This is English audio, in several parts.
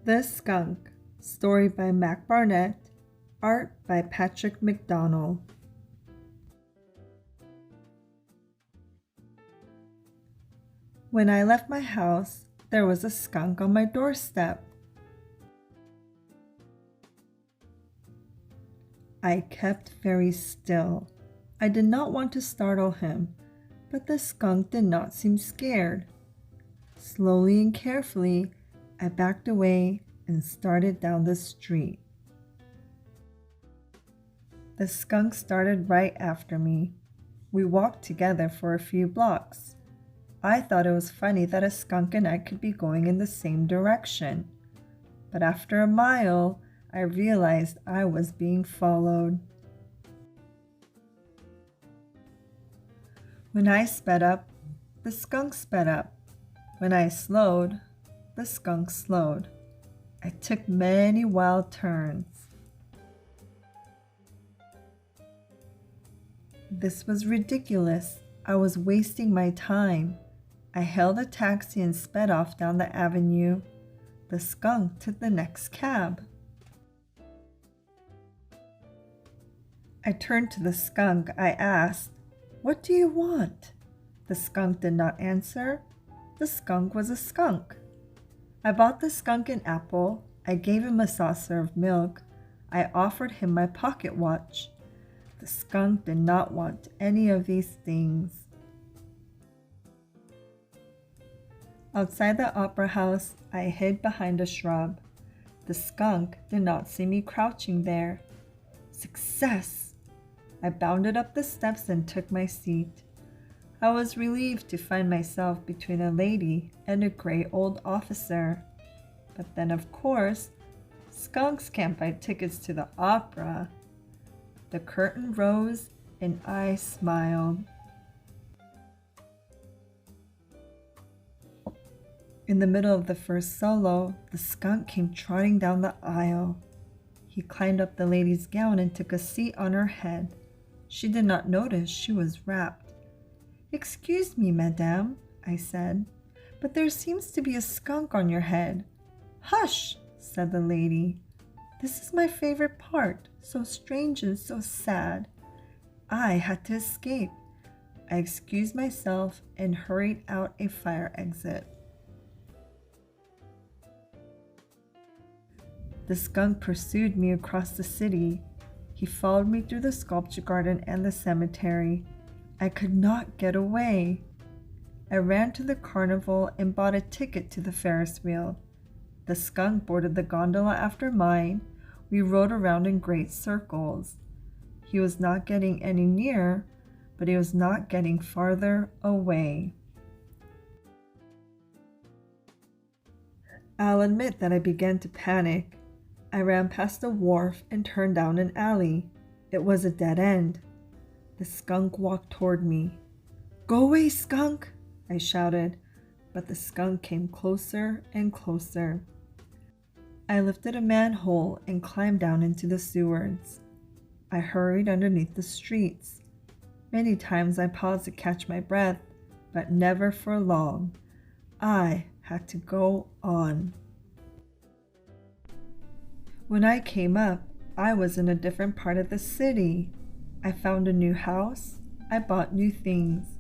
The Skunk, story by Mac Barnett, art by Patrick McDonald. When I left my house, there was a skunk on my doorstep. I kept very still. I did not want to startle him, but the skunk did not seem scared. Slowly and carefully, I backed away and started down the street. The skunk started right after me. We walked together for a few blocks. I thought it was funny that a skunk and I could be going in the same direction. But after a mile, I realized I was being followed. When I sped up, the skunk sped up. When I slowed, the skunk slowed. I took many wild turns. This was ridiculous. I was wasting my time. I hailed a taxi and sped off down the avenue. The skunk took the next cab. I turned to the skunk. I asked, "What do you want?" The skunk did not answer. The skunk was a skunk. I bought the skunk an apple. I gave him a saucer of milk. I offered him my pocket watch. The skunk did not want any of these things. Outside the opera house, I hid behind a shrub. The skunk did not see me crouching there. Success! I bounded up the steps and took my seat. I was relieved to find myself between a lady and a gray old officer. But then, of course, skunks can't buy tickets to the opera. The curtain rose and I smiled. In the middle of the first solo, the skunk came trotting down the aisle. He climbed up the lady's gown and took a seat on her head. She did not notice she was wrapped. "Excuse me, madame," I said, "but there seems to be a skunk on your head." "Hush," said the lady. "This is my favorite part, so strange and so sad. I had to escape." I excused myself and hurried out a fire exit. The skunk pursued me across the city. He followed me through the sculpture garden and the cemetery. I could not get away. I ran to the carnival and bought a ticket to the Ferris wheel. The skunk boarded the gondola after mine. We rode around in great circles. He was not getting any nearer, but he was not getting farther away. I'll admit that I began to panic. I ran past a wharf and turned down an alley. It was a dead end. The skunk walked toward me. "Go away, skunk!" I shouted, but the skunk came closer and closer. I lifted a manhole and climbed down into the sewers. I hurried underneath the streets. Many times I paused to catch my breath, but never for long. I had to go on. When I came up, I was in a different part of the city. I found a new house. I bought new things.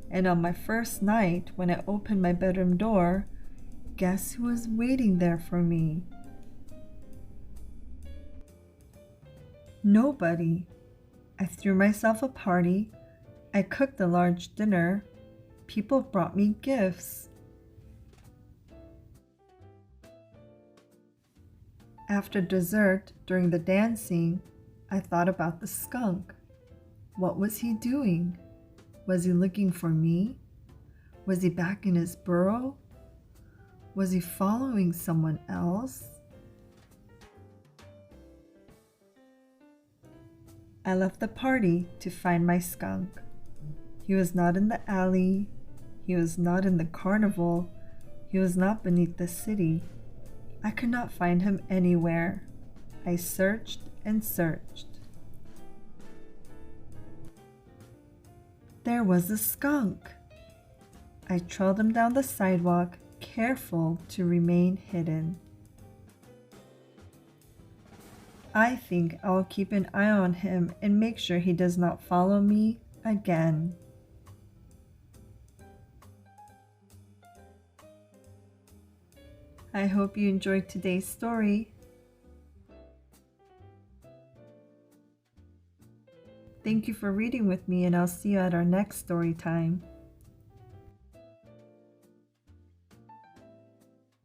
And on my first night, when I opened my bedroom door, guess who was waiting there for me? Nobody. I threw myself a party. I cooked a large dinner. People brought me gifts. After dessert, during the dancing, I thought about the skunk. What was he doing? Was he looking for me? Was he back in his burrow? Was he following someone else? I left the party to find my skunk. He was not in the alley. He was not in the carnival. He was not beneath the city. I could not find him anywhere. I searched and searched. There was the skunk. I trailed him down the sidewalk, careful to remain hidden. I think I'll keep an eye on him and make sure he does not follow me again. I hope you enjoyed today's story. Thank you for reading with me, and I'll see you at our next story time.